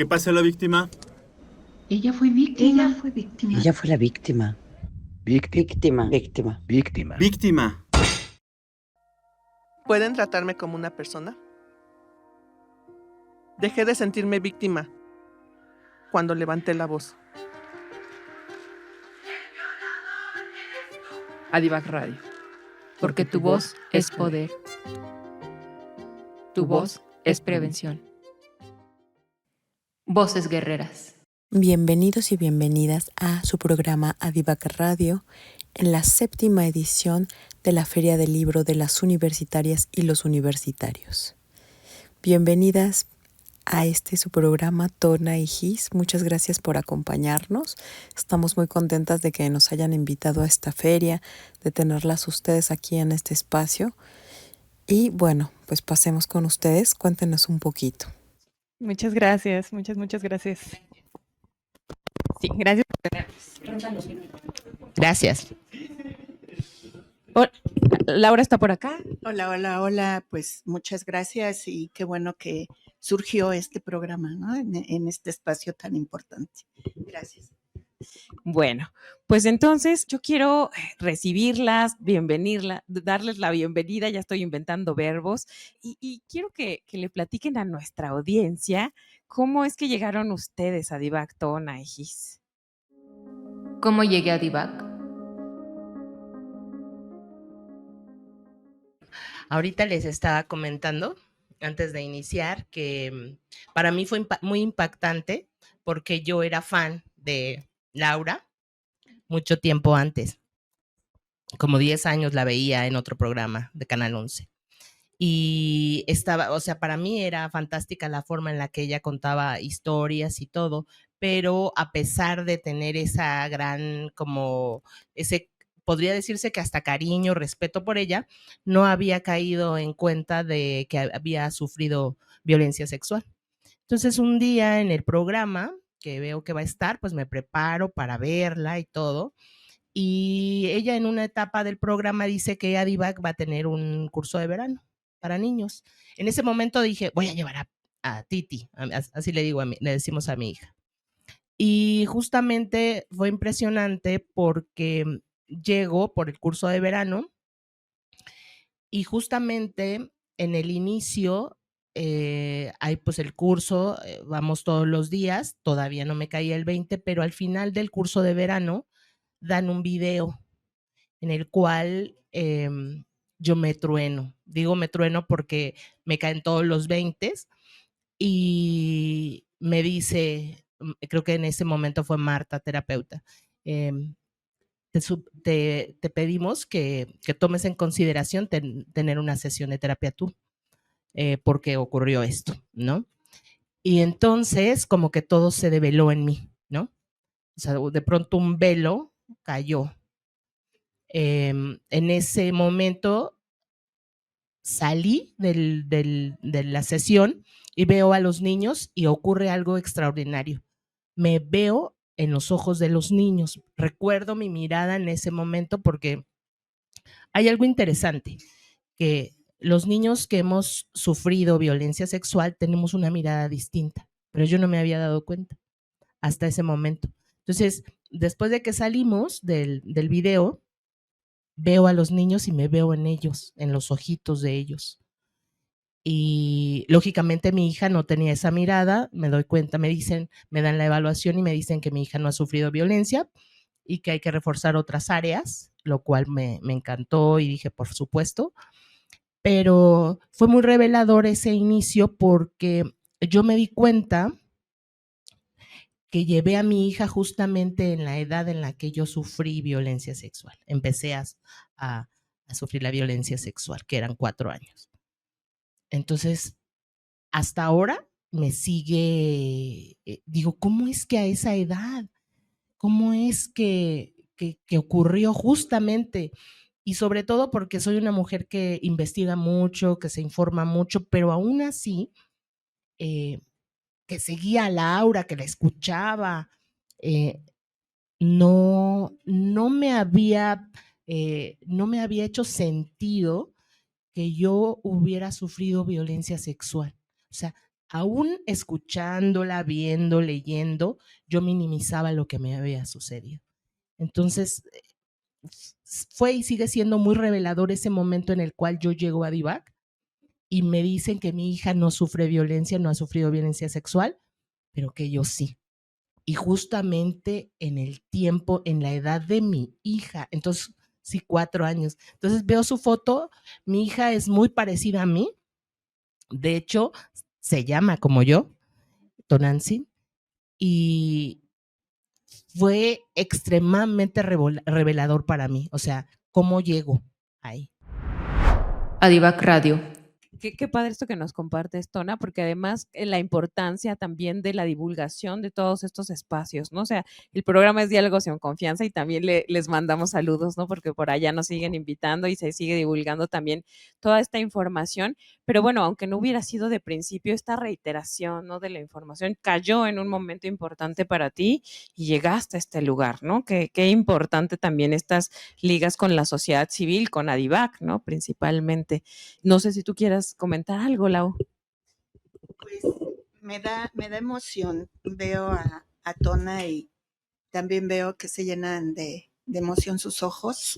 ¿Qué pasa la víctima? Ella fue víctima. Ella fue la víctima. Víctima. Víctima. ¿Pueden tratarme como una persona? Dejé de sentirme víctima cuando levanté la voz. Adivac Radio, porque tu voz es poder. Tu voz es prevención. Voces guerreras. Bienvenidos y bienvenidas a su programa Adivac Radio en la 7ª edición de la Feria del Libro de las Universitarias y los Universitarios. Bienvenidas a su programa Tona y Gis. Muchas gracias por acompañarnos. Estamos muy contentas de que nos hayan invitado a esta feria, de tenerlas ustedes aquí en este espacio. Y bueno, pues pasemos con ustedes. Cuéntenos un poquito. Muchas gracias, muchas gracias. Sí, gracias por tenernos. Gracias. Laura está por acá. Hola. Pues muchas gracias y qué bueno que surgió este programa, ¿no? En este espacio tan importante. Gracias. Bueno, pues entonces yo quiero recibirlas, darles la bienvenida, ya estoy inventando verbos, y quiero que le platiquen a nuestra audiencia cómo es que llegaron ustedes a Adivac, Tona y Gis. ¿Cómo llegué a Adivac? Ahorita les estaba comentando, antes de iniciar, que para mí fue muy impactante porque yo era fan de Laura mucho tiempo antes. Como 10 años la veía en otro programa de Canal 11. Y para mí era fantástica la forma en la que ella contaba historias y todo, pero a pesar de tener esa gran, podría decirse que hasta cariño, respeto por ella, no había caído en cuenta de que había sufrido violencia sexual. Entonces, un día en el programa que veo que va a estar, pues me preparo para verla y todo. Y ella en una etapa del programa dice que Adivac va a tener un curso de verano para niños. En ese momento dije, voy a llevar a Titi, así le decimos a mi hija. Y justamente fue impresionante porque llego por el curso de verano y justamente en el inicio hay pues el curso, vamos todos los días, todavía no me caía el 20, pero al final del curso de verano dan un video en el cual yo me trueno. Digo me trueno porque me caen todos los 20 y me dice, creo que en ese momento fue Marta, terapeuta, te pedimos que tomes en consideración tener una sesión de terapia tú, porque ocurrió esto, ¿no? Y entonces como que todo se develó en mí, ¿no? O sea, de pronto un velo cayó. En ese momento salí de la sesión y veo a los niños y ocurre algo extraordinario. Me veo en los ojos de los niños. Recuerdo mi mirada en ese momento porque hay algo interesante, que los niños que hemos sufrido violencia sexual tenemos una mirada distinta, pero yo no me había dado cuenta hasta ese momento. Entonces, después de que salimos del video, veo a los niños y me veo en ellos, en los ojitos de ellos. Y lógicamente mi hija no tenía esa mirada, me doy cuenta, me dan la evaluación y me dicen que mi hija no ha sufrido violencia y que hay que reforzar otras áreas, lo cual me encantó y dije, por supuesto, pero fue muy revelador ese inicio porque yo me di cuenta que llevé a mi hija justamente en la edad en la que yo sufrí violencia sexual. Empecé a sufrir la violencia sexual, que eran 4 años. Entonces, hasta ahora me sigue, digo, ¿cómo es que a esa edad? ¿Cómo es que ocurrió justamente? Y sobre todo porque soy una mujer que investiga mucho, que se informa mucho, pero aún así, que seguía a Laura, que la escuchaba, no me había hecho sentido que yo hubiera sufrido violencia sexual. O sea, aún escuchándola, viendo, leyendo, yo minimizaba lo que me había sucedido. Entonces, fue y sigue siendo muy revelador ese momento en el cual yo llego a Divac y me dicen que mi hija no sufre violencia, no ha sufrido violencia sexual, pero que yo sí. Y justamente en el tiempo, en la edad de mi hija, entonces sí, 4 años. Entonces veo su foto, mi hija es muy parecida a mí, de hecho, se llama como yo, Tonantzin, y fue extremadamente revelador para mí, o sea, cómo llego ahí. Adivac Radio. Qué padre esto que nos compartes, Tona, porque además la importancia también de la divulgación de todos estos espacios, ¿no? O sea, el programa es Diálogos en Confianza y también les mandamos saludos, ¿no? Porque por allá nos siguen invitando y se sigue divulgando también toda esta información. Pero bueno, aunque no hubiera sido de principio, esta reiteración, ¿no? De la información cayó en un momento importante para ti y llegaste a este lugar, ¿no? Qué importante también estas ligas con la sociedad civil, con Adivac, ¿no? Principalmente. No sé si tú quieras comentar algo, Lau. Pues me da emoción. Veo a Tona y también veo que se llenan de emoción sus ojos.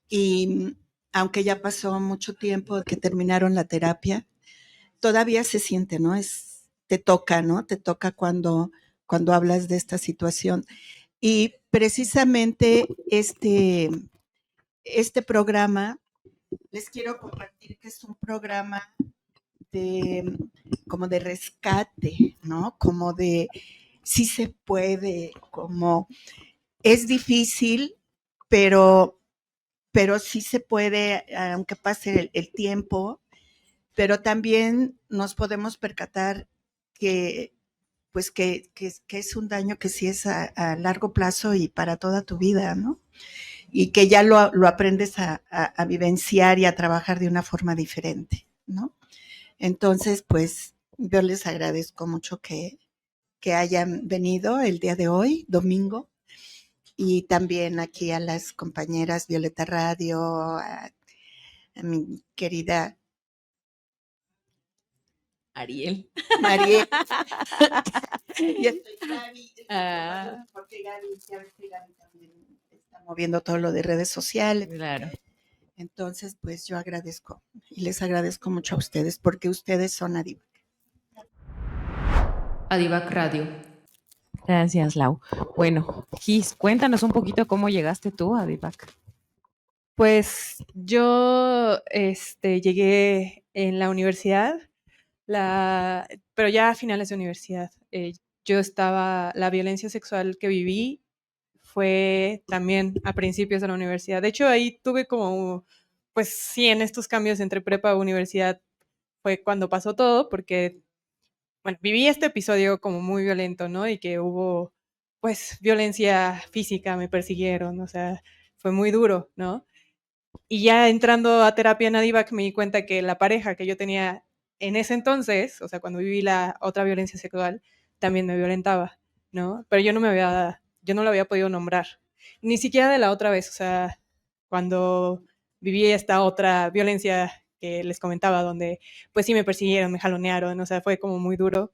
Y aunque ya pasó mucho tiempo que terminaron la terapia, todavía se siente, ¿no? Te toca, ¿no? Te toca cuando hablas de esta situación. Y precisamente este programa, les quiero compartir que es un programa como de rescate, ¿no? Como de sí se puede, como es difícil, pero sí se puede, aunque pase el tiempo, pero también nos podemos percatar que pues que es un daño que sí es a largo plazo y para toda tu vida, ¿no? Y que ya lo aprendes a vivenciar y a trabajar de una forma diferente, ¿no? Entonces, pues yo les agradezco mucho que hayan venido el día de hoy, domingo, y también aquí a las compañeras Violeta Radio, a mi querida Ariel. Mariel. Y estoy Gaby, porque Gaby también está moviendo todo lo de redes sociales. Claro. Entonces, pues yo agradezco y les agradezco mucho a ustedes porque ustedes son Adivac. Adivac Radio. Gracias, Lau. Bueno, Gis, cuéntanos un poquito cómo llegaste tú a Adivac. Pues yo llegué en la universidad, pero ya a finales de universidad. La violencia sexual que viví fue también a principios de la universidad. De hecho, ahí tuve como, pues sí, en estos cambios entre prepa y universidad fue cuando pasó todo, porque, bueno, viví este episodio como muy violento, ¿no? Y que hubo, pues, violencia física, me persiguieron, o sea, fue muy duro, ¿no? Y ya entrando a terapia en Adivac me di cuenta que la pareja que yo tenía en ese entonces, o sea, cuando viví la otra violencia sexual, también me violentaba, ¿no? Pero yo no lo había podido nombrar, ni siquiera de la otra vez, o sea, cuando viví esta otra violencia que les comentaba, donde pues sí me persiguieron, me jalonearon, o sea, fue como muy duro.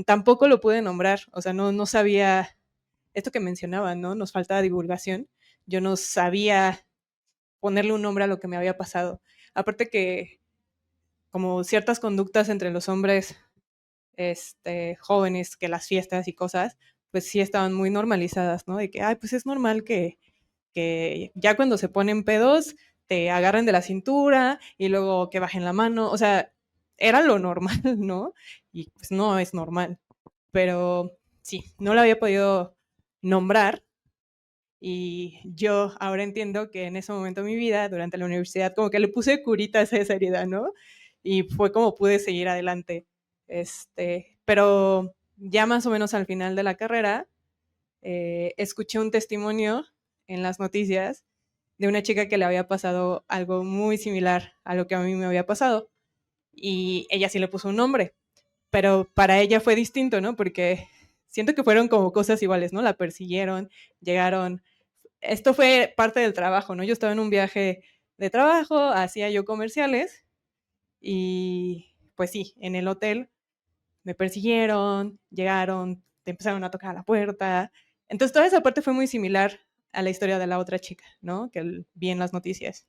Tampoco lo pude nombrar, o sea, no sabía esto que mencionaban, ¿no? Nos faltaba divulgación. Yo no sabía ponerle un nombre a lo que me había pasado. Aparte que como ciertas conductas entre los hombres jóvenes, que las fiestas y cosas, pues sí estaban muy normalizadas, ¿no? De que, ay, pues es normal que ya cuando se ponen pedos te agarren de la cintura y luego que bajen la mano, o sea, era lo normal, ¿no? Y pues no es normal. Pero sí, no lo había podido nombrar. Y yo ahora entiendo que en ese momento de mi vida, durante la universidad, como que le puse curitas a esa herida, ¿no? Y fue como pude seguir adelante. Pero ya más o menos al final de la carrera, escuché un testimonio en las noticias de una chica que le había pasado algo muy similar a lo que a mí me había pasado. Y ella sí le puso un nombre, pero para ella fue distinto, ¿no? Porque siento que fueron como cosas iguales, ¿no? La persiguieron, llegaron. Esto fue parte del trabajo, ¿no? Yo estaba en un viaje de trabajo, hacía yo comerciales y pues sí, en el hotel me persiguieron, llegaron, te empezaron a tocar a la puerta. Entonces toda esa parte fue muy similar a la historia de la otra chica, ¿no? Que vi en las noticias.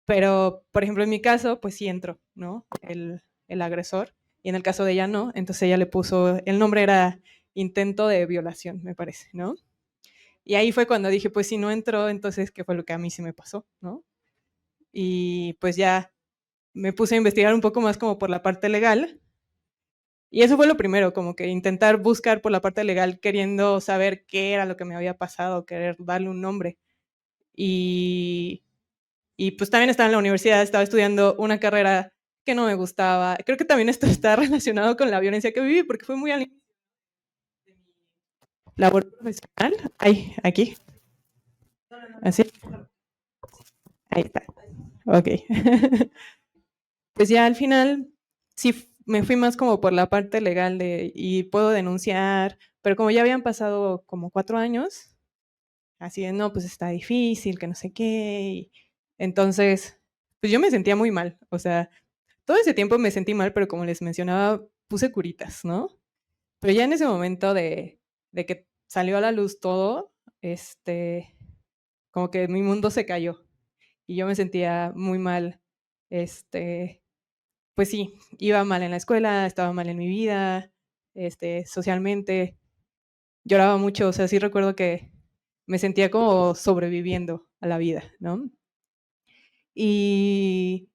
Pero, por ejemplo, en mi caso, pues sí entró, ¿no? El agresor. Y en el caso de ella no. Entonces ella le puso, el nombre era intento de violación, me parece, ¿no? Y ahí fue cuando dije, pues si no entró, entonces, ¿qué fue lo que a mí se me pasó, no? Y pues ya me puse a investigar un poco más como por la parte legal. Y eso fue lo primero, como que intentar buscar por la parte legal, queriendo saber qué era lo que me había pasado, querer darle un nombre. Y pues también estaba en la universidad, estaba estudiando una carrera que no me gustaba. Creo que también esto está relacionado con la violencia que viví, porque fue muy al inicio de mi labor profesional. Ay, aquí. Así. Ahí está. Ok. Pues ya al final sí me fui más como por la parte legal y puedo denunciar, pero como ya habían pasado como 4 años, así de, no, pues está difícil, que no sé qué. Entonces, pues yo me sentía muy mal. O sea, todo ese tiempo me sentí mal, pero como les mencionaba, puse curitas, ¿no? Pero ya en ese momento de que salió a la luz todo, como que mi mundo se cayó y yo me sentía muy mal. Pues sí, iba mal en la escuela, estaba mal en mi vida, socialmente, lloraba mucho. O sea, sí recuerdo que me sentía como sobreviviendo a la vida, ¿no? Y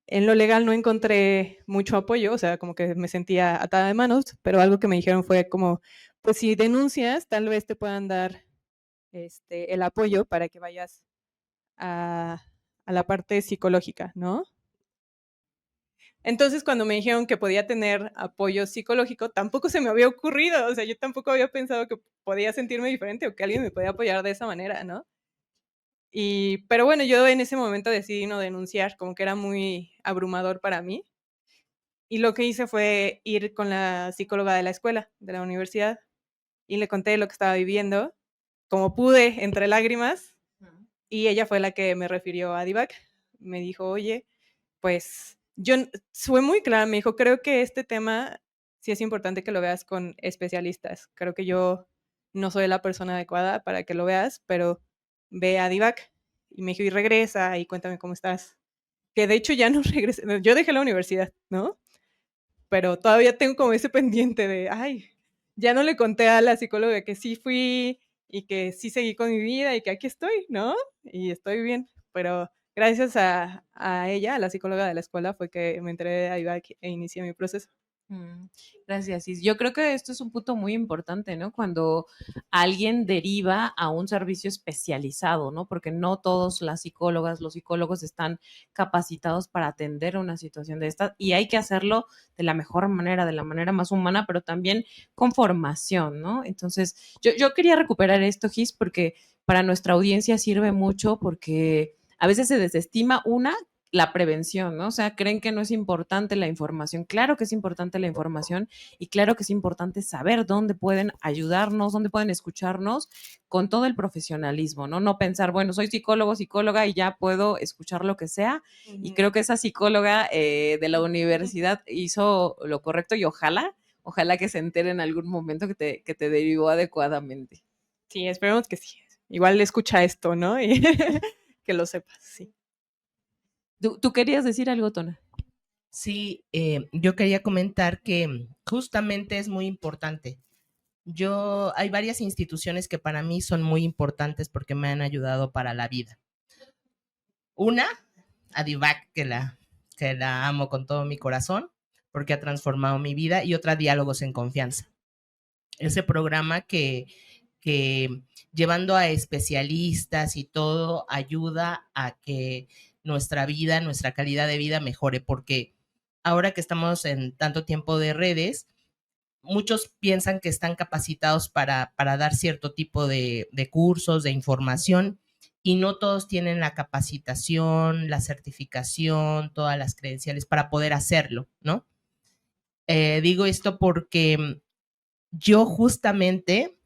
en lo legal no encontré mucho apoyo, o sea, como que me sentía atada de manos, pero algo que me dijeron fue como, pues si denuncias, tal vez te puedan dar el apoyo para que vayas a la parte psicológica, ¿no? Entonces, cuando me dijeron que podía tener apoyo psicológico, tampoco se me había ocurrido, o sea, yo tampoco había pensado que podía sentirme diferente o que alguien me podía apoyar de esa manera, ¿no? Pero bueno, yo en ese momento decidí no denunciar, como que era muy abrumador para mí. Y lo que hice fue ir con la psicóloga de la escuela, de la universidad, y le conté lo que estaba viviendo, como pude, entre lágrimas, y ella fue la que me refirió a DIVAC. Me dijo, oye, pues fue muy clara, me dijo, creo que este tema sí es importante que lo veas con especialistas. Creo que yo no soy la persona adecuada para que lo veas, pero ve a DIVAC. Y me dijo, y regresa y cuéntame cómo estás. Que de hecho ya no regresé, yo dejé la universidad, ¿no? Pero todavía tengo como ese pendiente de, ay, ya no le conté a la psicóloga que sí fui y que sí seguí con mi vida y que aquí estoy, ¿no? Y estoy bien, pero gracias a ella, a la psicóloga de la escuela, fue que me enteré de IVAC e inicié mi proceso. Gracias, Is. Yo creo que esto es un punto muy importante, ¿no? Cuando alguien deriva a un servicio especializado, ¿no? Porque no todos las psicólogas, los psicólogos están capacitados para atender una situación de esta y hay que hacerlo de la mejor manera, de la manera más humana, pero también con formación, ¿no? Entonces, yo quería recuperar esto, Gis, porque para nuestra audiencia sirve mucho porque a veces se desestima la prevención, ¿no? O sea, creen que no es importante la información. Claro que es importante la información y claro que es importante saber dónde pueden ayudarnos, dónde pueden escucharnos con todo el profesionalismo, ¿no? No pensar, bueno, soy psicólogo, psicóloga y ya puedo escuchar lo que sea. Y creo que esa psicóloga de la universidad hizo lo correcto y ojalá que se entere en algún momento que te derivó adecuadamente. Sí, esperemos que sí. Igual escucha esto, ¿no? Y que lo sepas, sí. ¿Tú querías decir algo, Tona? Sí, yo quería comentar que justamente es muy importante. Hay varias instituciones que para mí son muy importantes porque me han ayudado para la vida. Una, Adivac, que la amo con todo mi corazón porque ha transformado mi vida, y otra, Diálogos en Confianza. Ese programa que llevando a especialistas y todo ayuda a que nuestra vida, nuestra calidad de vida mejore, porque ahora que estamos en tanto tiempo de redes, muchos piensan que están capacitados para dar cierto tipo de cursos, de información, y no todos tienen la capacitación, la certificación, todas las credenciales para poder hacerlo, ¿no? Digo esto porque yo justamente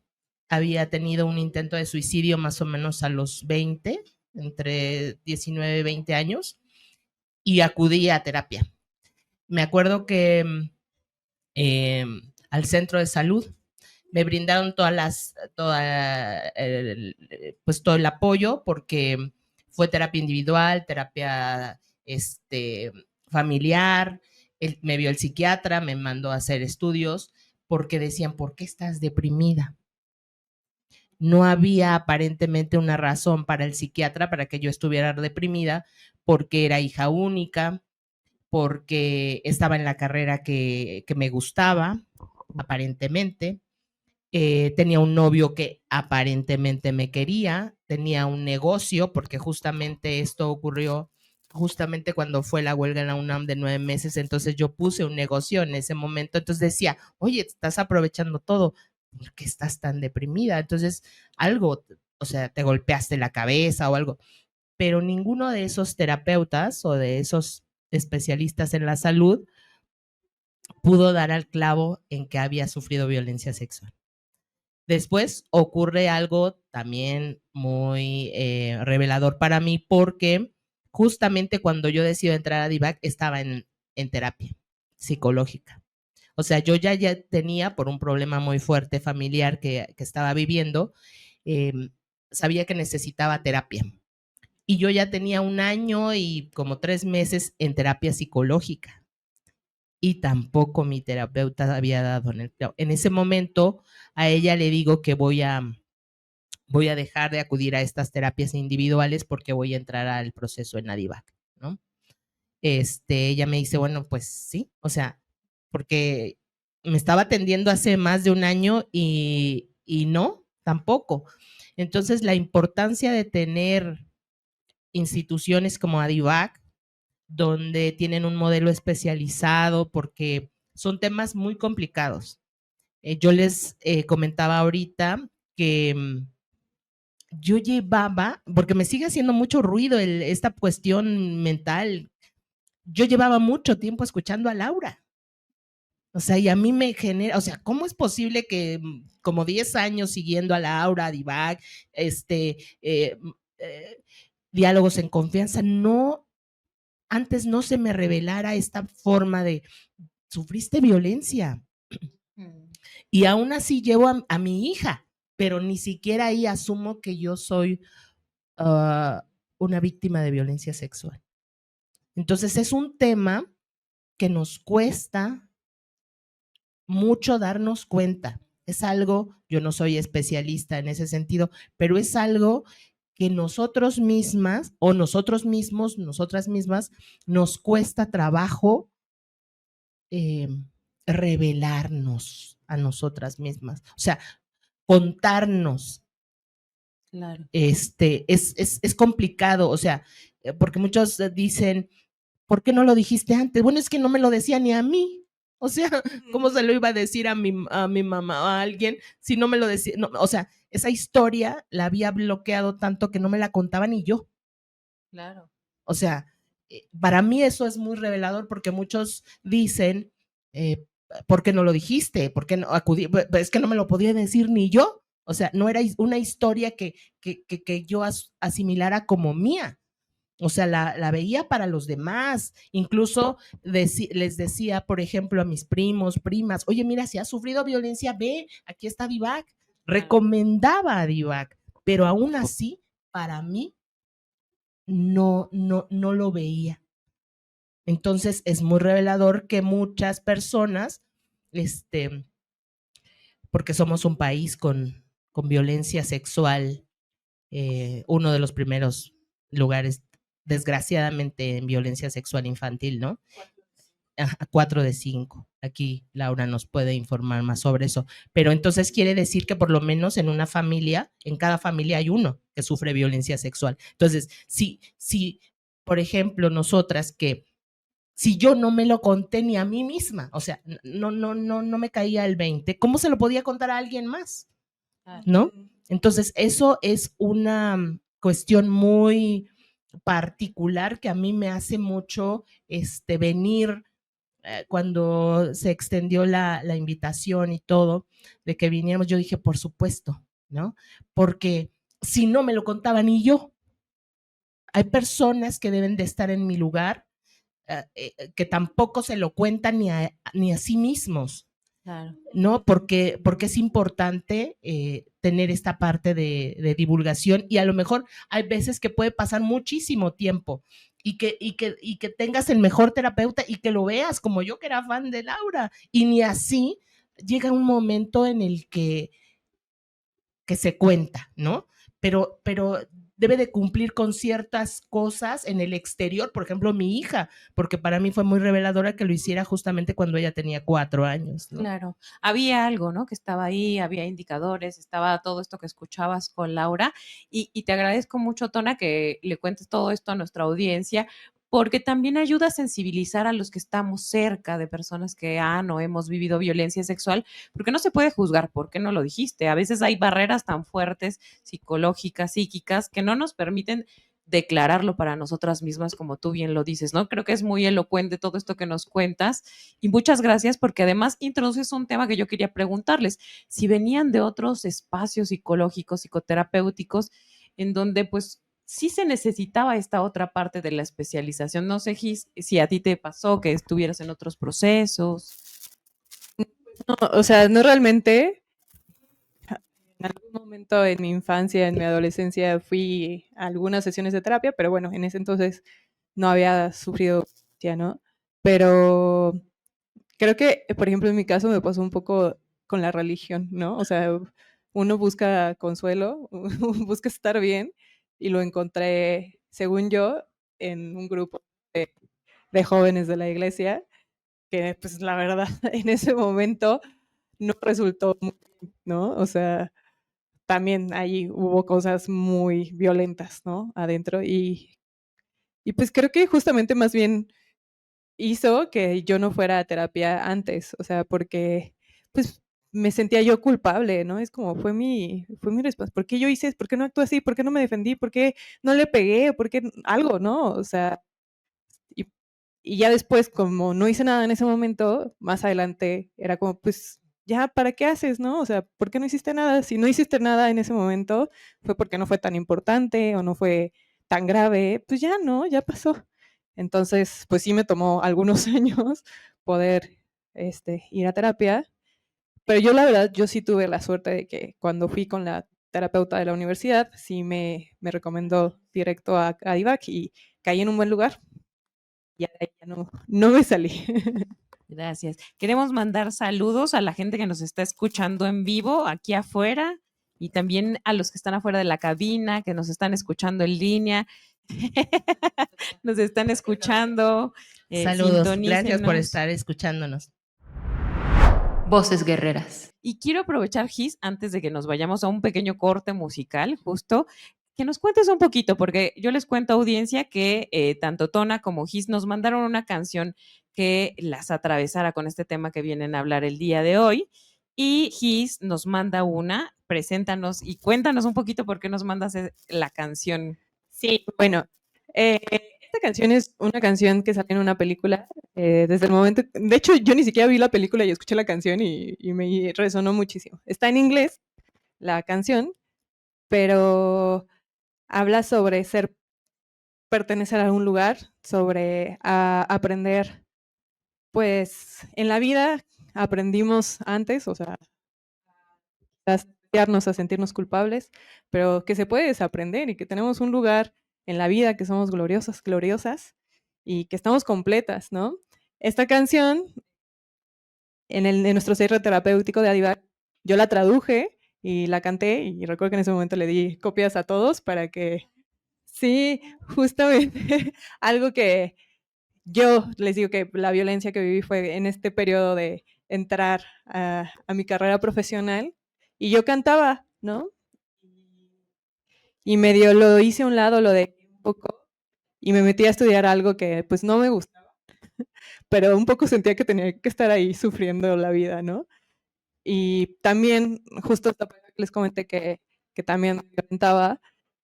había tenido un intento de suicidio más o menos a los 20, entre 19 y 20 años, y acudí a terapia. Me acuerdo que al centro de salud. Me brindaron pues todo el apoyo porque fue terapia individual, terapia familiar. Me vio el psiquiatra, me mandó a hacer estudios porque decían, ¿por qué estás deprimida? No había aparentemente una razón para el psiquiatra para que yo estuviera deprimida, porque era hija única, porque estaba en la carrera que me gustaba, aparentemente. Tenía un novio que aparentemente me quería, tenía un negocio, porque justamente esto ocurrió justamente cuando fue la huelga en la UNAM de 9 meses, entonces yo puse un negocio en ese momento, entonces decía, oye, estás aprovechando todo, ¿por qué estás tan deprimida? Entonces, algo, o sea, te golpeaste la cabeza o algo, pero ninguno de esos terapeutas o de esos especialistas en la salud pudo dar al clavo en que había sufrido violencia sexual. Después ocurre algo también muy revelador para mí, porque justamente cuando yo decido entrar a DIVAC estaba en terapia psicológica. O sea, yo ya tenía, por un problema muy fuerte familiar que estaba viviendo, sabía que necesitaba terapia. Y yo ya tenía 1 año y como 3 meses en terapia psicológica. Y tampoco mi terapeuta había dado en el clavo. En ese momento a ella le digo que voy a dejar de acudir a estas terapias individuales porque voy a entrar al proceso en ADIVAC, ¿no? Ella me dice, bueno, pues sí, o sea, porque me estaba atendiendo hace más de 1 año y no, tampoco. Entonces, la importancia de tener instituciones como ADIVAC, donde tienen un modelo especializado, porque son temas muy complicados. Yo les comentaba ahorita que yo llevaba, porque me sigue haciendo mucho ruido esta cuestión mental, yo llevaba mucho tiempo escuchando a Laura. O sea, y a mí me genera, o sea, ¿cómo es posible que como 10 años siguiendo a Laura, a DIVAC, diálogos en confianza, antes no se me revelara esta forma de, sufriste violencia? Y aún así llevo a mi hija, pero ni siquiera ahí asumo que yo soy una víctima de violencia sexual. Entonces es un tema que nos cuesta mucho darnos cuenta. Es algo, yo no soy especialista en ese sentido, pero es algo que nosotros mismas o nosotros mismos, nosotras mismas, nos cuesta trabajo revelarnos a nosotras mismas. O sea, contarnos. Claro. Es complicado, o sea, porque muchos dicen, ¿por qué no lo dijiste antes? Bueno, es que no me lo decía ni a mí. O sea, ¿cómo se lo iba a decir a mi mamá o a alguien si no me lo decía? No, o sea, esa historia la había bloqueado tanto que no me la contaba ni yo. Claro. O sea, para mí eso es muy revelador porque muchos dicen, ¿por qué no lo dijiste? ¿Por qué no acudí? Es que no me lo podía decir ni yo. O sea, no era una historia que yo asimilara como mía. O sea, la veía para los demás. Incluso les decía, por ejemplo, a mis primos, primas, oye, mira, si has sufrido violencia, ve, aquí está DIVAC. Recomendaba a DIVAC, pero aún así, para mí, no lo veía. Entonces, es muy revelador que muchas personas, porque somos un país con violencia sexual, uno de los primeros lugares, desgraciadamente, en violencia sexual infantil, ¿no? 4 de 5. Aquí Laura nos puede informar más sobre eso. Pero entonces quiere decir que por lo menos en una familia, en cada familia hay uno que sufre violencia sexual. Entonces, si por ejemplo, nosotras que si yo no me lo conté ni a mí misma, o sea, no me caía el 20, ¿cómo se lo podía contar a alguien más? ¿No? Entonces, eso es una cuestión muy particular que a mí me hace mucho venir cuando se extendió la invitación y todo, de que viniéramos, yo dije, por supuesto, ¿no? Porque si no me lo contaba ni yo, hay personas que deben de estar en mi lugar que tampoco se lo cuentan ni a sí mismos. Claro. ¿No? Porque es importante tener esta parte de divulgación, y a lo mejor hay veces que puede pasar muchísimo tiempo y que tengas el mejor terapeuta y que lo veas, como yo que era fan de Laura, y ni así llega un momento en el que se cuenta, ¿no? Pero debe de cumplir con ciertas cosas en el exterior, por ejemplo, mi hija, porque para mí fue muy reveladora que lo hiciera justamente cuando ella tenía 4 años, ¿no? Claro, había algo, ¿no? Que estaba ahí, había indicadores, estaba todo esto que escuchabas con Laura, y te agradezco mucho, Tona, que le cuentes todo esto a nuestra audiencia, porque también ayuda a sensibilizar a los que estamos cerca de personas que han o hemos vivido violencia sexual, porque no se puede juzgar, ¿por qué no lo dijiste? A veces hay barreras tan fuertes, psicológicas, psíquicas, que no nos permiten declararlo para nosotras mismas, como tú bien lo dices, ¿no? Creo que es muy elocuente todo esto que nos cuentas, y muchas gracias porque además introduces un tema que yo quería preguntarles, si venían de otros espacios psicológicos, psicoterapéuticos, en donde pues sí se necesitaba esta otra parte de la especialización. No sé, Gis, si a ti te pasó que estuvieras en otros procesos. No, o sea, no realmente. En algún momento en mi infancia, en mi adolescencia, fui a algunas sesiones de terapia, pero bueno, en ese entonces no había sufrido, ya, ¿no? Pero creo que, por ejemplo, en mi caso me pasó un poco con la religión, ¿no? O sea, uno busca consuelo, busca estar bien, y lo encontré, según yo, en un grupo de jóvenes de la iglesia, que pues la verdad en ese momento no resultó muy bien, ¿no? O sea, también ahí hubo cosas muy violentas, ¿no? Adentro, y pues creo que justamente más bien hizo que yo no fuera a terapia antes, o sea, porque pues me sentía yo culpable, ¿no? Es como, fue mi respuesta, ¿por qué yo hice, por qué no actué así, por qué no me defendí, por qué no le pegué, por qué algo, ¿no? O sea, y, y ya después, como no hice nada en ese momento, más adelante era como, pues ya, ¿para qué haces, no? O sea, ¿por qué no hiciste nada? Si no hiciste nada en ese momento, fue porque no fue tan importante o no fue tan grave, pues ya no, ya pasó. Entonces, pues sí me tomó algunos años poder ir a terapia, pero yo la verdad, yo sí tuve la suerte de que cuando fui con la terapeuta de la universidad, sí me recomendó directo a IVAC y caí en un buen lugar. Y ahí ya no me salí. Gracias. Queremos mandar saludos a la gente que nos está escuchando en vivo aquí afuera, y también a los que están afuera de la cabina, que nos están escuchando en línea. Nos están escuchando. Saludos, gracias por sintonícenos. estar escuchándonos. Voces guerreras. Y quiero aprovechar, Gis, antes de que nos vayamos a un pequeño corte musical, justo, que nos cuentes un poquito, porque yo les cuento, audiencia, que tanto Tona como Gis nos mandaron una canción que las atravesara con este tema que vienen a hablar el día de hoy. Y Gis nos manda una, preséntanos y cuéntanos un poquito por qué nos mandas la canción. Sí, bueno, esta canción es una canción que sale en una película. Desde el momento, de hecho, yo ni siquiera vi la película y escuché la canción y me resonó muchísimo. Está en inglés la canción, pero habla sobre pertenecer a un lugar, sobre aprender, pues en la vida aprendimos antes, o sea, a sentirnos culpables, pero que se puede desaprender y que tenemos un lugar en la vida, que somos gloriosas y que estamos completas, ¿no? Esta canción, en nuestro cierre terapéutico de Adivac, yo la traduje y la canté, y recuerdo que en ese momento le di copias a todos para que, sí, justamente algo que yo les digo que la violencia que viví fue en este periodo de entrar a mi carrera profesional, y yo cantaba, ¿no? Y medio lo hice a un lado, lo dejé un poco, y me metí a estudiar algo que pues no me gustaba, pero un poco sentía que tenía que estar ahí sufriendo la vida, ¿no? Y también, justo esta pareja que les comenté que también cantaba,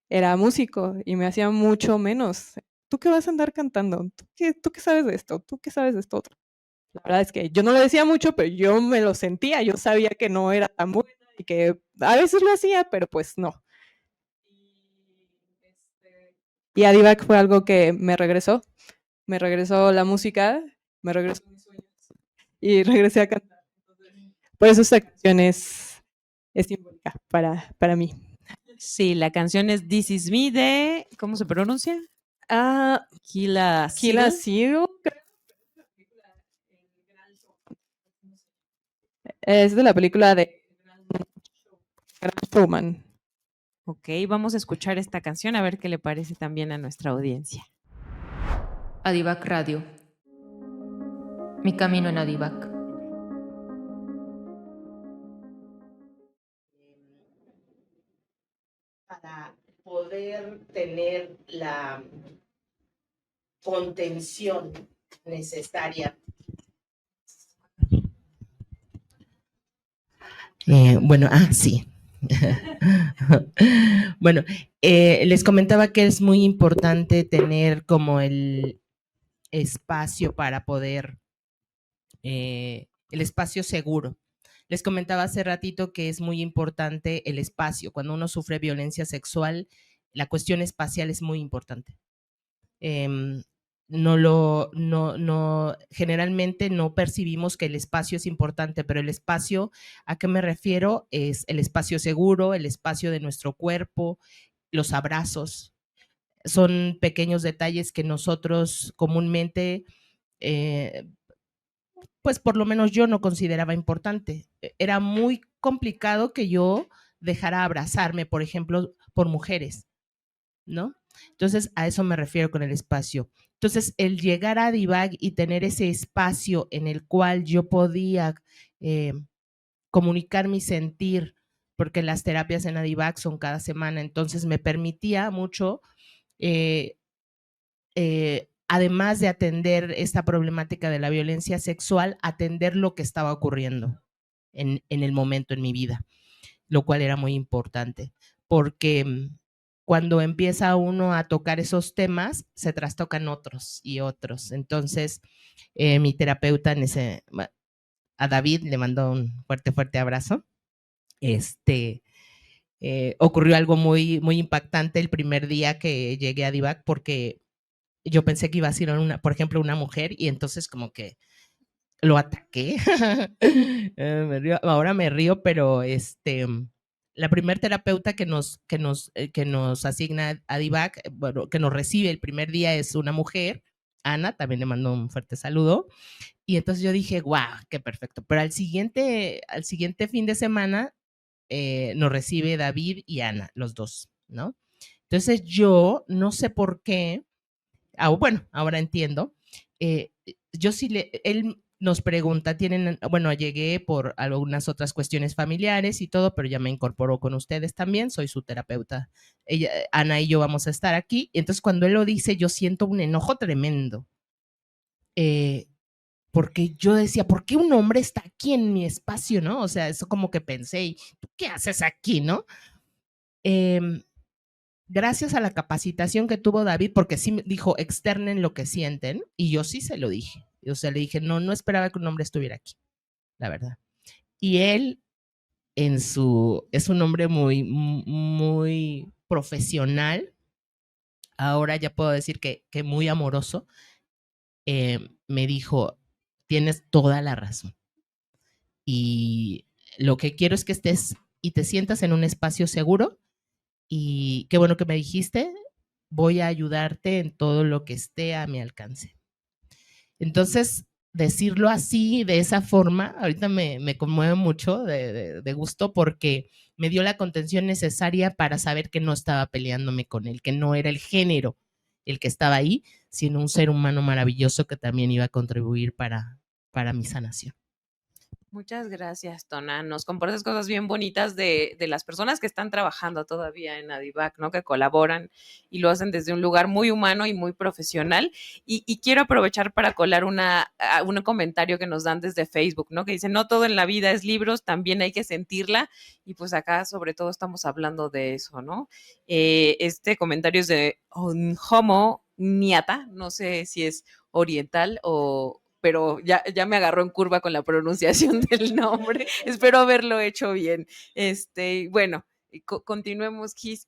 era músico y me hacía mucho menos. ¿Tú qué vas a andar cantando? ¿Tú qué sabes de esto? ¿Tú qué sabes de esto otro? La verdad es que yo no lo decía mucho, pero yo me lo sentía, yo sabía que no era tan buena y que a veces lo hacía, pero pues no. Y Adivac fue algo que me regresó, me regresó la música, me regresó mis sueños y regresé a cantar. Por eso esta canción es simbólica para mí. Sí, la canción es This Is Me de, ¿cómo se pronuncia? Kila Kila Seal. Seal, es de la película de Gran Showman. Ok, vamos a escuchar esta canción a ver qué le parece también a nuestra audiencia. Adivac Radio. Mi camino en Adivac. Para poder tener la contención necesaria. Sí. Bueno, les comentaba que es muy importante tener como el espacio para poder, el espacio seguro. Les comentaba hace ratito que es muy importante el espacio. Cuando uno sufre violencia sexual, la cuestión espacial es muy importante. Generalmente no percibimos que el espacio es importante, pero el espacio, ¿a qué me refiero? Es el espacio seguro, el espacio de nuestro cuerpo, los abrazos. Son pequeños detalles que nosotros comúnmente, pues por lo menos yo no consideraba importante. Era muy complicado que yo dejara abrazarme, por ejemplo, por mujeres, ¿no? Entonces, a eso me refiero con el espacio. Entonces, el llegar a Adivac y tener ese espacio en el cual yo podía comunicar mi sentir, porque las terapias en Adivac son cada semana, entonces me permitía mucho, además de atender esta problemática de la violencia sexual, atender lo que estaba ocurriendo en el momento en mi vida, lo cual era muy importante, porque cuando empieza uno a tocar esos temas, se trastocan otros y otros. Entonces, mi terapeuta a David le mandó un fuerte, fuerte abrazo. Ocurrió algo muy, muy impactante el primer día que llegué a Adivac, porque yo pensé que iba a ser, por ejemplo, una mujer, y entonces como que lo ataqué. Ahora me río, pero la primer terapeuta que nos asigna a Adivac, bueno, que nos recibe el primer día es una mujer, Ana, también le mando un fuerte saludo. Y entonces yo dije, guau, qué perfecto. Pero al siguiente fin de semana nos recibe David y Ana, los dos, ¿no? Entonces yo no sé por qué, bueno, ahora entiendo, yo sí él nos pregunta, llegué por algunas otras cuestiones familiares y todo, pero ya me incorporó con ustedes también, soy su terapeuta. Ana y yo vamos a estar aquí. Entonces, cuando él lo dice, yo siento un enojo tremendo. Porque yo decía, ¿por qué un hombre está aquí en mi espacio, no? O sea, eso como que pensé, ¿y tú qué haces aquí, no? Gracias a la capacitación que tuvo David, porque sí me dijo, externen lo que sienten, y yo sí se lo dije. O sea, le dije, no esperaba que un hombre estuviera aquí, la verdad. Y él, es un hombre muy, muy profesional, ahora ya puedo decir que muy amoroso, me dijo, tienes toda la razón. Y lo que quiero es que estés y te sientas en un espacio seguro, y qué bueno que me dijiste, voy a ayudarte en todo lo que esté a mi alcance. Entonces, decirlo así, de esa forma, ahorita me conmueve mucho de gusto, porque me dio la contención necesaria para saber que no estaba peleándome con él, que no era el género el que estaba ahí, sino un ser humano maravilloso que también iba a contribuir para mi sanación. Muchas gracias, Tona. Nos compartes cosas bien bonitas de las personas que están trabajando todavía en Adivac, ¿no? Que colaboran y lo hacen desde un lugar muy humano y muy profesional. Y quiero aprovechar para colar un comentario que nos dan desde Facebook, ¿no? Que dice, no todo en la vida es libros, también hay que sentirla. Y pues acá sobre todo estamos hablando de eso, ¿no? Este comentario es de Homo Niata, no sé si es oriental pero ya me agarró en curva con la pronunciación del nombre. Espero haberlo hecho bien. Bueno, continuemos, Gis.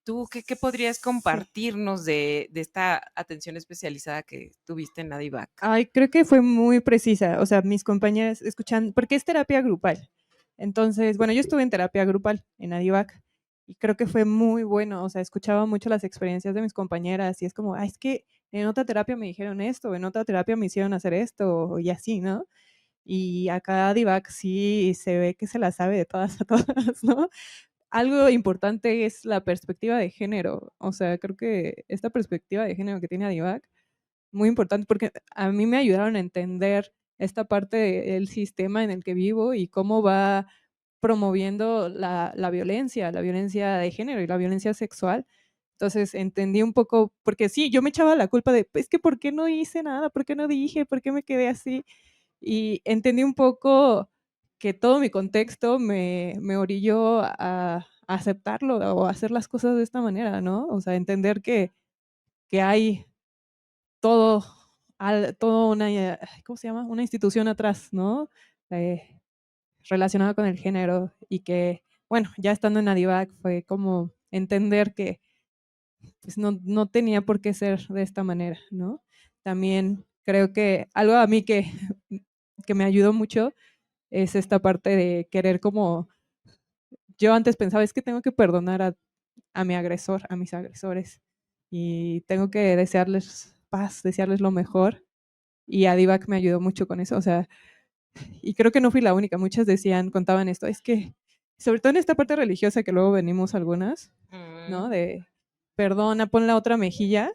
¿Tú qué podrías compartirnos de esta atención especializada que tuviste en Adivac? Ay, creo que fue muy precisa. O sea, mis compañeras escuchan, porque es terapia grupal. Entonces, bueno, yo estuve en terapia grupal en Adivac y creo que fue muy bueno. O sea, escuchaba mucho las experiencias de mis compañeras y es como, es que en otra terapia me dijeron esto, en otra terapia me hicieron hacer esto y así, ¿no? Y acá Adivac sí se ve que se la sabe de todas a todas, ¿no? Algo importante es la perspectiva de género. O sea, creo que esta perspectiva de género que tiene Adivac, muy importante porque a mí me ayudaron a entender esta parte del sistema en el que vivo y cómo va promoviendo la violencia de género y la violencia sexual. Entonces entendí un poco, porque sí, yo me echaba la culpa de, es que ¿por qué no hice nada? ¿Por qué no dije? ¿Por qué me quedé así? Y entendí un poco que todo mi contexto me orilló a aceptarlo o a hacer las cosas de esta manera, ¿no? O sea, entender que hay todo, todo una, ¿cómo se llama? Una institución atrás, ¿no? Eh, Relacionada con el género y que, bueno, ya estando en Adivac fue como entender que pues no tenía por qué ser de esta manera, ¿no? También creo que algo a mí que me ayudó mucho es esta parte de querer como, yo antes pensaba, es que tengo que perdonar a mi agresor, a mis agresores, y tengo que desearles paz, desearles lo mejor, y Adivac me ayudó mucho con eso, o sea, y creo que no fui la única, muchas decían, contaban esto, es que, sobre todo en esta parte religiosa que luego venimos algunas, ¿no? De perdona, pon la otra mejilla,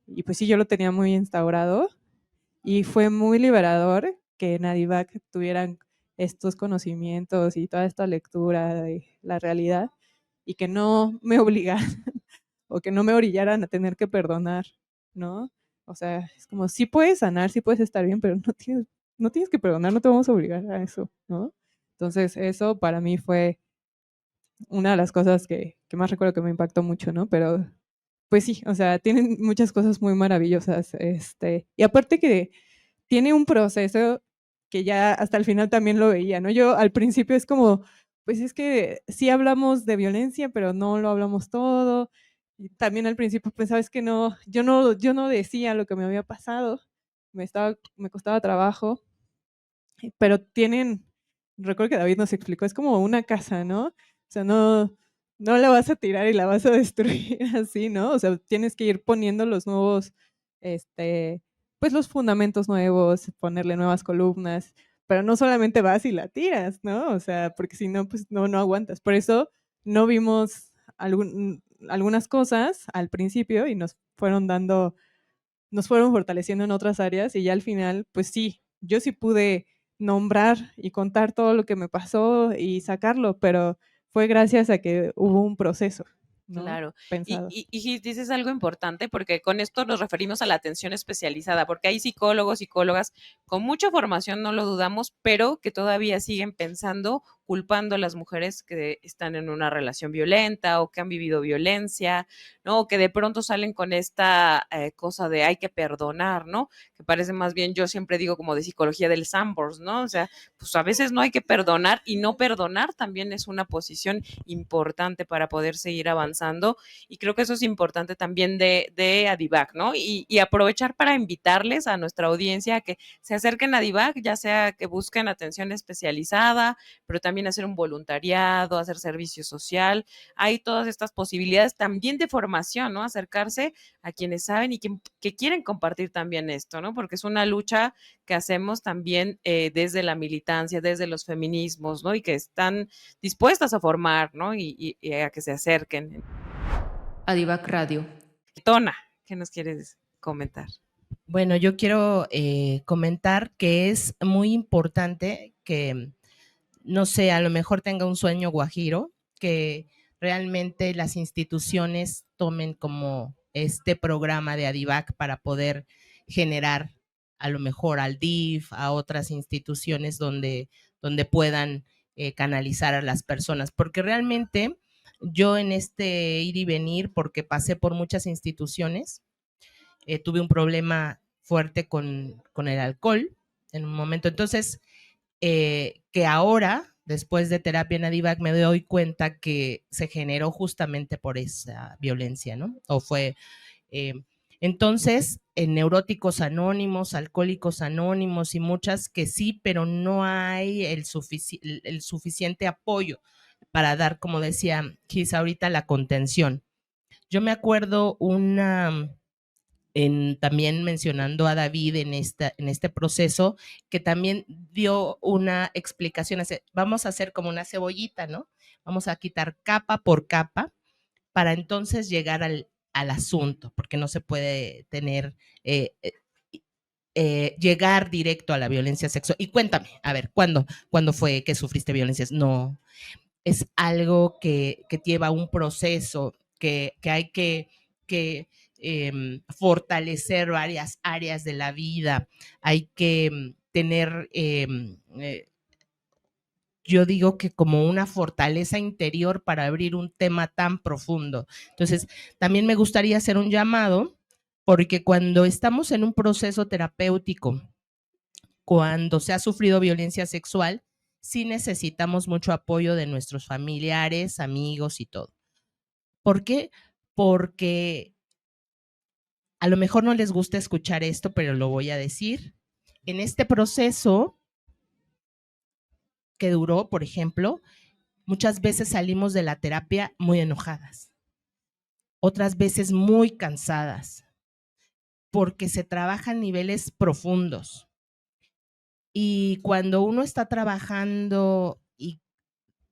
y pues sí, yo lo tenía muy instaurado, y fue muy liberador que en Adivac tuvieran estos conocimientos y toda esta lectura de la realidad y que no me obligaran o que no me orillaran a tener que perdonar, ¿no? O sea, es como, sí puedes sanar, sí puedes estar bien, pero no tienes que perdonar, no te vamos a obligar a eso, ¿no? Entonces, eso para mí fue una de las cosas que más recuerdo que me impactó mucho, ¿no? Pero, pues sí, o sea, tienen muchas cosas muy maravillosas, y aparte que tiene un proceso que ya hasta el final también lo veía, ¿no? Yo al principio es como, pues es que sí hablamos de violencia, pero no lo hablamos todo. Y también al principio pensaba, es que yo no decía lo que me había pasado, me costaba trabajo, pero recuerdo que David nos explicó, es como una casa, ¿no? O sea, no la vas a tirar y la vas a destruir así, ¿no? O sea, tienes que ir poniendo los nuevos, pues los fundamentos nuevos, ponerle nuevas columnas, pero no solamente vas y la tiras, ¿no? O sea, porque si no, pues no aguantas. Por eso no vimos algunas cosas al principio y nos fueron fortaleciendo en otras áreas y ya al final, pues sí, yo sí pude nombrar y contar todo lo que me pasó y sacarlo, pero fue gracias a que hubo un proceso, ¿no? Claro. Pensado. Y dices algo importante porque con esto nos referimos a la atención especializada, porque hay psicólogos, psicólogas con mucha formación, no lo dudamos, pero que todavía siguen pensando, culpando a las mujeres que están en una relación violenta o que han vivido violencia, ¿no? O que de pronto salen con esta cosa de hay que perdonar, ¿no? Que parece más bien, yo siempre digo como de psicología del Sandburg, ¿no? O sea, pues a veces no hay que perdonar y no perdonar también es una posición importante para poder seguir avanzando y creo que eso es importante también de Adivac, ¿no? Y aprovechar para invitarles a nuestra audiencia a que se acerquen a Adivac, ya sea que busquen atención especializada, pero también hacer un voluntariado, hacer servicio social, hay todas estas posibilidades también de formación, ¿no? Acercarse a quienes saben y que quieren compartir también esto, ¿no? Porque es una lucha que hacemos también desde la militancia, desde los feminismos, ¿no? Y que están dispuestas a formar, ¿no? Y a que se acerquen. Adivac Radio. Tona, ¿qué nos quieres comentar? Bueno, yo quiero comentar que es muy importante que, no sé, a lo mejor tenga un sueño guajiro, que realmente las instituciones tomen como este programa de Adivac para poder generar a lo mejor al DIF, a otras instituciones donde puedan canalizar a las personas, porque realmente yo en este ir y venir, porque pasé por muchas instituciones, tuve un problema fuerte con el alcohol en un momento. Entonces, que ahora después de terapia en Adivac, me doy cuenta que se generó justamente por esa violencia, ¿no? O fue... entonces, en Neuróticos Anónimos, Alcohólicos Anónimos y muchas que sí, pero no hay el suficiente apoyo para dar, como decía Kiss ahorita, la contención. Yo me acuerdo también mencionando a David en este proceso, que también dio una explicación, vamos a hacer como una cebollita, ¿no? Vamos a quitar capa por capa para entonces llegar al asunto, porque no se puede tener, llegar directo a la violencia sexual. Y cuéntame, a ver, ¿cuándo fue que sufriste violencias? No, es algo que lleva un proceso, que hay que fortalecer varias áreas de la vida, hay que tener, yo digo que como una fortaleza interior para abrir un tema tan profundo. Entonces, también me gustaría hacer un llamado, porque cuando estamos en un proceso terapéutico, cuando se ha sufrido violencia sexual, sí necesitamos mucho apoyo de nuestros familiares, amigos y todo. ¿Por qué? Porque a lo mejor no les gusta escuchar esto, pero lo voy a decir. En este proceso que duró, por ejemplo, muchas veces salimos de la terapia muy enojadas, otras veces muy cansadas, porque se trabajan niveles profundos. Y cuando uno está trabajando y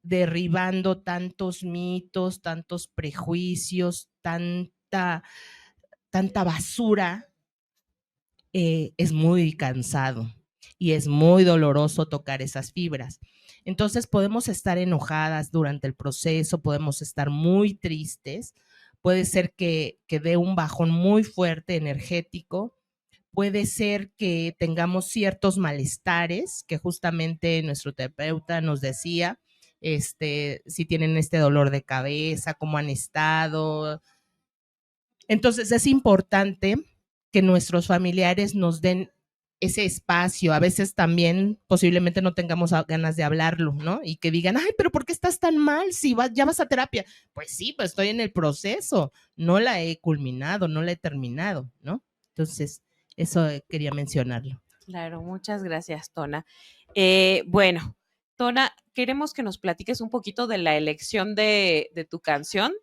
derribando tantos mitos, tantos prejuicios, tanta basura, es muy cansado y es muy doloroso tocar esas fibras. Entonces podemos estar enojadas durante el proceso, podemos estar muy tristes, puede ser que dé un bajón muy fuerte energético, puede ser que tengamos ciertos malestares, que justamente nuestro terapeuta nos decía, si tienen este dolor de cabeza, cómo han estado. Entonces es importante que nuestros familiares nos den ese espacio. A veces también posiblemente no tengamos ganas de hablarlo, ¿no? Y que digan, ay, pero ¿por qué estás tan mal si ya vas a terapia? Pues sí, pues estoy en el proceso, no la he culminado, no la he terminado, ¿no? Entonces, eso quería mencionarlo. Claro, muchas gracias, Tona. Bueno, Tona, queremos que nos platiques un poquito de la elección de tu canción.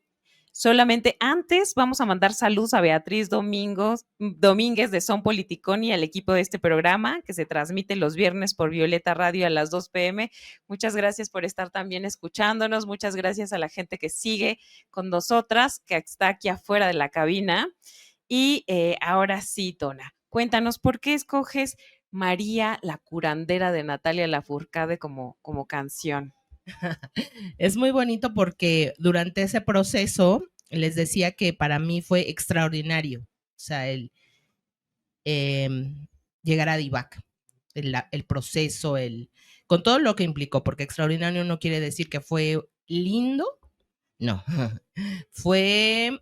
Solamente antes vamos a mandar saludos a Beatriz Domínguez de Son Politicón y al equipo de este programa que se transmite los viernes por Violeta Radio a las 2 p.m. Muchas gracias por estar también escuchándonos. Muchas gracias a la gente que sigue con nosotras, que está aquí afuera de la cabina. Y ahora sí, Tona, cuéntanos, ¿por qué escoges María la curandera de Natalia Lafourcade como canción? Es muy bonito porque durante ese proceso les decía que para mí fue extraordinario, o sea, el llegar a Adivac, el proceso, con todo lo que implicó, porque extraordinario no quiere decir que fue lindo, no, fue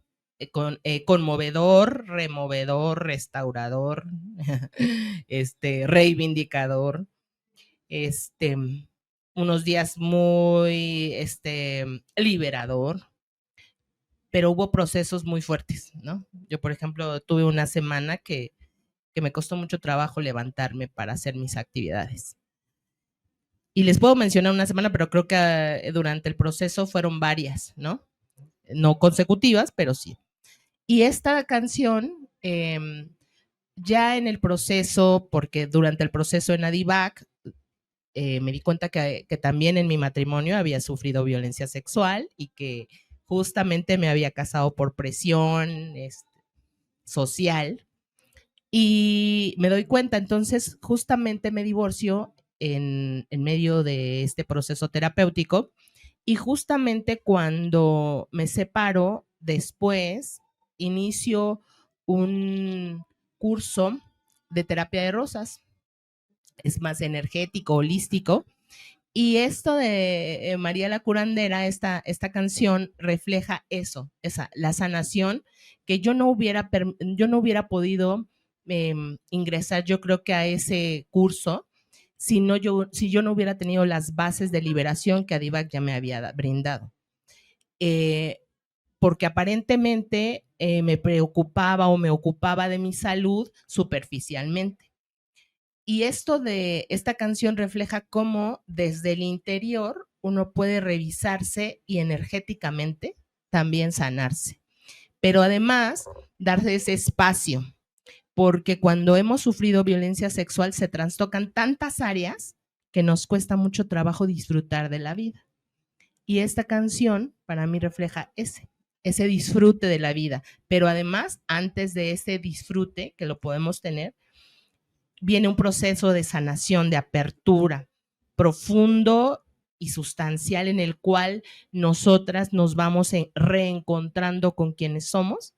conmovedor, removedor, restaurador, reivindicador, unos días muy liberador, pero hubo procesos muy fuertes, ¿no? Yo, por ejemplo, tuve una semana que me costó mucho trabajo levantarme para hacer mis actividades. Y les puedo mencionar una semana, pero creo que durante el proceso fueron varias, ¿no? No consecutivas, pero sí. Y esta canción, ya en el proceso, porque durante el proceso en Adivac, me di cuenta que también en mi matrimonio había sufrido violencia sexual y que justamente me había casado por presión social. Y me doy cuenta, entonces justamente me divorcio en medio de este proceso terapéutico y justamente cuando me separo, después inicio un curso de terapia de rosas. Es más energético, holístico. Y esto de María la curandera, esta canción refleja eso, la sanación que yo no hubiera podido ingresar, yo creo que a ese curso, si yo no hubiera tenido las bases de liberación que Adivac ya me había brindado. Porque aparentemente me preocupaba o me ocupaba de mi salud superficialmente. Y esta canción refleja cómo desde el interior uno puede revisarse y energéticamente también sanarse. Pero además, darse ese espacio, porque cuando hemos sufrido violencia sexual se trastocan tantas áreas que nos cuesta mucho trabajo disfrutar de la vida. Y esta canción para mí refleja ese disfrute de la vida. Pero además, antes de ese disfrute que lo podemos tener, viene un proceso de sanación, de apertura profundo y sustancial en el cual nosotras nos vamos reencontrando con quienes somos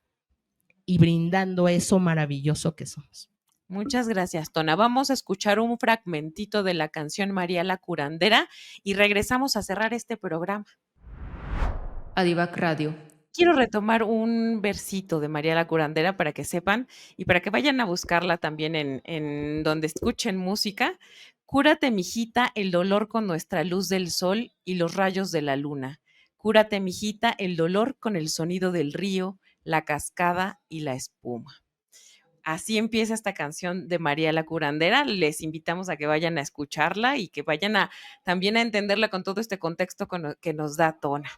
y brindando eso maravilloso que somos. Muchas gracias, Tona. Vamos a escuchar un fragmentito de la canción María la Curandera y regresamos a cerrar este programa. Adivac Radio. Quiero retomar un versito de María la Curandera para que sepan y para que vayan a buscarla también en donde escuchen música. Cúrate, mijita, el dolor con nuestra luz del sol y los rayos de la luna. Cúrate, mijita, el dolor con el sonido del río, la cascada y la espuma. Así empieza esta canción de María la Curandera. Les invitamos a que vayan a escucharla y que vayan también a entenderla con todo este contexto que nos da Tona.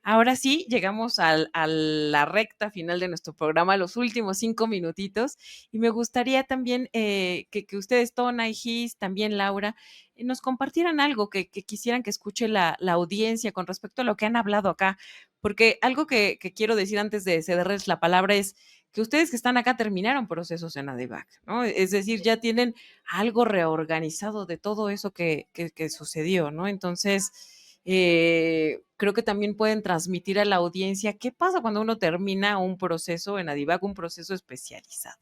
Ahora sí, llegamos a la recta final de nuestro programa, los últimos 5 minutitos, y me gustaría también que ustedes, Tona y Gis, también Laura, nos compartieran algo que quisieran que escuche la audiencia con respecto a lo que han hablado acá, porque algo que quiero decir antes de cederles la palabra es que ustedes que están acá terminaron procesos en Adivac, ¿no? Es decir, ya tienen algo reorganizado de todo eso que sucedió, ¿no? Entonces, creo que también pueden transmitir a la audiencia qué pasa cuando uno termina un proceso en Adivac, un proceso especializado.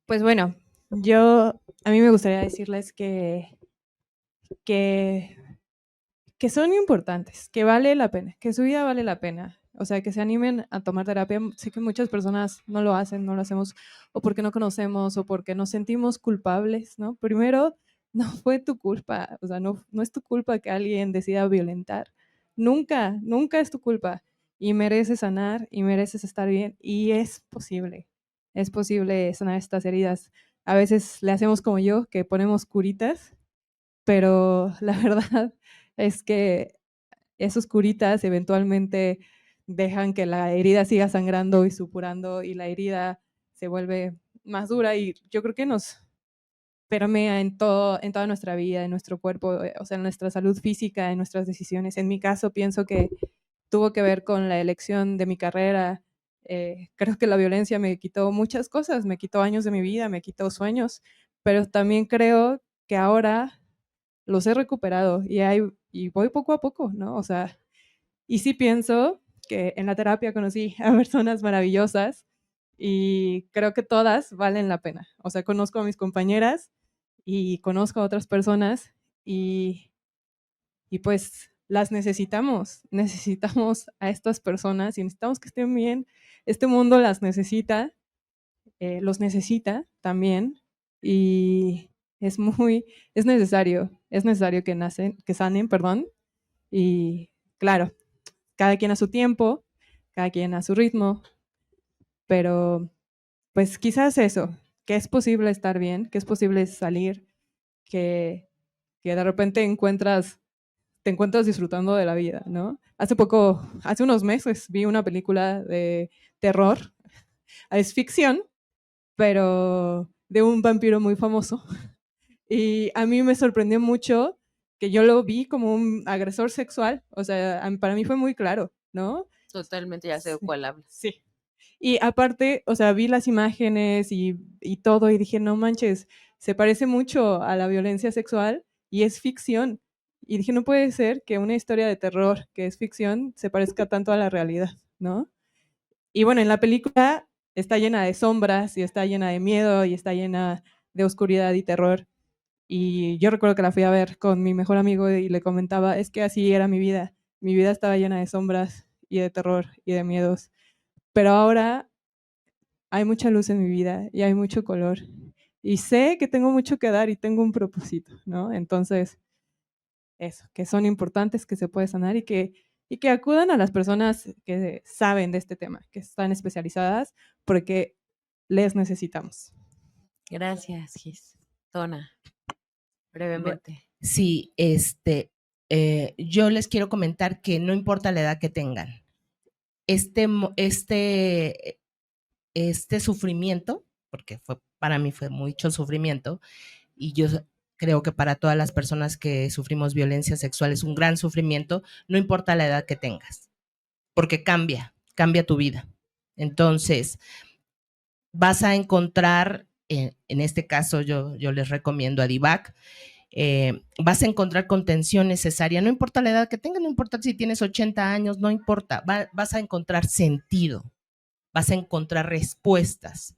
Pues bueno, a mí me gustaría decirles que son importantes, que vale la pena, que su vida vale la pena. O sea, que se animen a tomar terapia. Sé que muchas personas no lo hacen, no lo hacemos o porque no conocemos o porque nos sentimos culpables, ¿no? Primero, no fue tu culpa, o sea, no es tu culpa que alguien decida violentar. Nunca, nunca es tu culpa. Y mereces sanar y mereces estar bien y es posible sanar estas heridas. A veces le hacemos como yo, que ponemos curitas, pero la verdad es que esos curitas eventualmente dejan que la herida siga sangrando y supurando y la herida se vuelve más dura y yo creo que nos permea en toda nuestra vida, en nuestro cuerpo, o sea, en nuestra salud física, en nuestras decisiones. En mi caso pienso que tuvo que ver con la elección de mi carrera. Creo que la violencia me quitó muchas cosas, me quitó años de mi vida, me quitó sueños, pero también creo que ahora los he recuperado y voy poco a poco, ¿no? O sea, y sí pienso que en la terapia conocí a personas maravillosas y creo que todas valen la pena. O sea, conozco a mis compañeras y conozco a otras personas y pues las necesitamos a estas personas y necesitamos que estén bien. Este mundo las necesita, los necesita también y es necesario que sanen, perdón, y claro, cada quien a su tiempo, cada quien a su ritmo, pero pues quizás eso, que es posible estar bien, que es posible salir, que de repente te encuentras disfrutando de la vida, ¿no? Hace unos meses vi una película de terror, es ficción, pero de un vampiro muy famoso. Y a mí me sorprendió mucho que yo lo vi como un agresor sexual, o sea, para mí fue muy claro, ¿no? Totalmente, ya sé de cuál hablas. Sí. Y aparte, o sea, vi las imágenes y todo y dije, no manches, se parece mucho a la violencia sexual y es ficción. Y dije, no puede ser que una historia de terror que es ficción se parezca tanto a la realidad, ¿no? Y bueno, en la película está llena de sombras y está llena de miedo y está llena de oscuridad y terror. Y yo recuerdo que la fui a ver con mi mejor amigo y le comentaba, es que así era mi vida. Mi vida estaba llena de sombras y de terror y de miedos. Pero ahora hay mucha luz en mi vida y hay mucho color. y sé que tengo mucho que dar y tengo un propósito, ¿no? Entonces, eso, que son importantes, que se puede sanar y que acudan a las personas que saben de este tema, que están especializadas, porque les necesitamos. Gracias, Gis. Tona, brevemente. Sí, yo les quiero comentar que no importa la edad que tengan, este sufrimiento, porque para mí fue mucho sufrimiento, y yo creo que para todas las personas que sufrimos violencia sexual es un gran sufrimiento, no importa la edad que tengas, porque cambia tu vida. Entonces, vas a encontrar, en este caso yo les recomiendo a DIVAC, vas a encontrar contención necesaria, no importa la edad que tengas, no importa si tienes 80 años, no importa, vas a encontrar sentido, vas a encontrar respuestas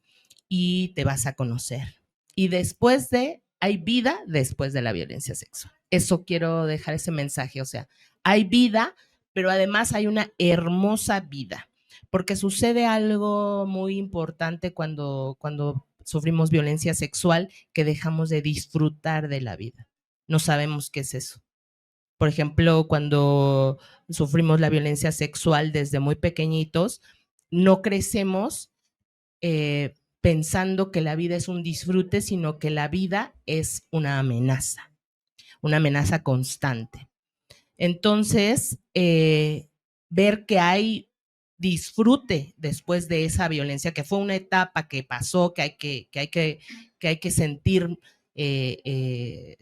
y te vas a conocer. Y hay vida después de la violencia sexual. Eso quiero dejar ese mensaje, o sea, hay vida, pero además hay una hermosa vida, porque sucede algo muy importante cuando sufrimos violencia sexual, que dejamos de disfrutar de la vida. No sabemos qué es eso. Por ejemplo, cuando sufrimos la violencia sexual desde muy pequeñitos, no crecemos pensando que la vida es un disfrute, sino que la vida es una amenaza constante. Entonces, ver que hay disfrute después de esa violencia, que fue una etapa que pasó, que hay que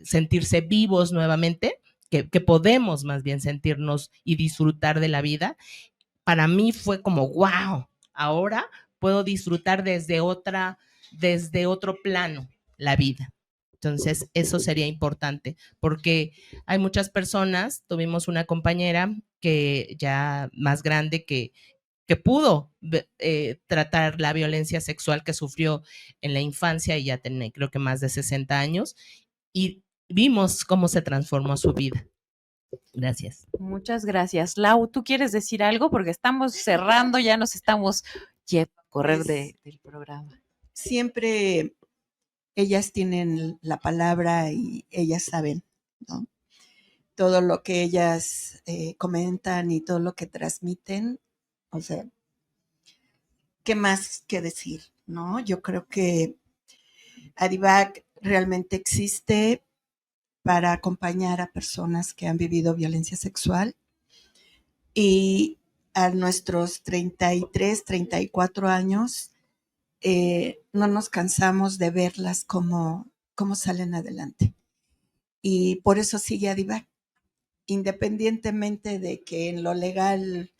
sentirse vivos nuevamente, que podemos más bien sentirnos y disfrutar de la vida. Para mí fue como, wow, ahora puedo disfrutar desde otro plano la vida. Entonces, eso sería importante, porque hay muchas personas, tuvimos una compañera que ya más grande que pudo tratar la violencia sexual que sufrió en la infancia, y ya tenía creo que más de 60 años, y vimos cómo se transformó su vida. Gracias. Muchas gracias. Lau, ¿tú quieres decir algo? Porque estamos cerrando, ya nos estamos a correr del programa. Siempre ellas tienen la palabra y ellas saben, ¿no? Todo lo que ellas comentan y todo lo que transmiten, o sea, ¿qué más que decir, no? Yo creo que ADIVAC realmente existe para acompañar a personas que han vivido violencia sexual, y a nuestros 33, 34 años no nos cansamos de verlas cómo salen adelante. Y por eso sigue ADIVAC, independientemente de que en lo legal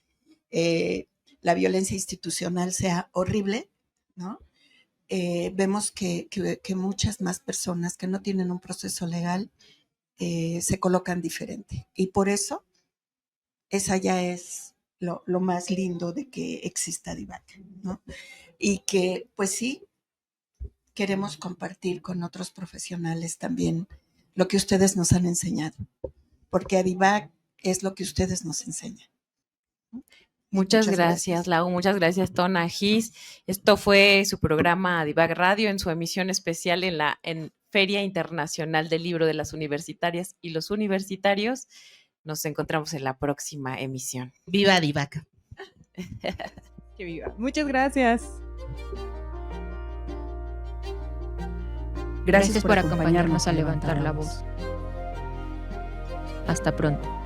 la violencia institucional sea horrible, ¿no? Vemos que muchas más personas que no tienen un proceso legal se colocan diferente. Y por eso, esa ya es lo más lindo de que exista ADIVAC, ¿no? Y que, pues sí, queremos compartir con otros profesionales también lo que ustedes nos han enseñado, porque ADIVAC es lo que ustedes nos enseñan. Muchas gracias, Lau. Muchas gracias, Tona, Gis. Esto fue su programa ADIVAC Radio en su emisión especial en Feria Internacional del Libro de las Universitarias y los Universitarios. Nos encontramos en la próxima emisión. ¡Viva ADIVAC! ¡Que viva! Muchas gracias. Gracias por acompañarnos a levantar la voz. Hasta pronto.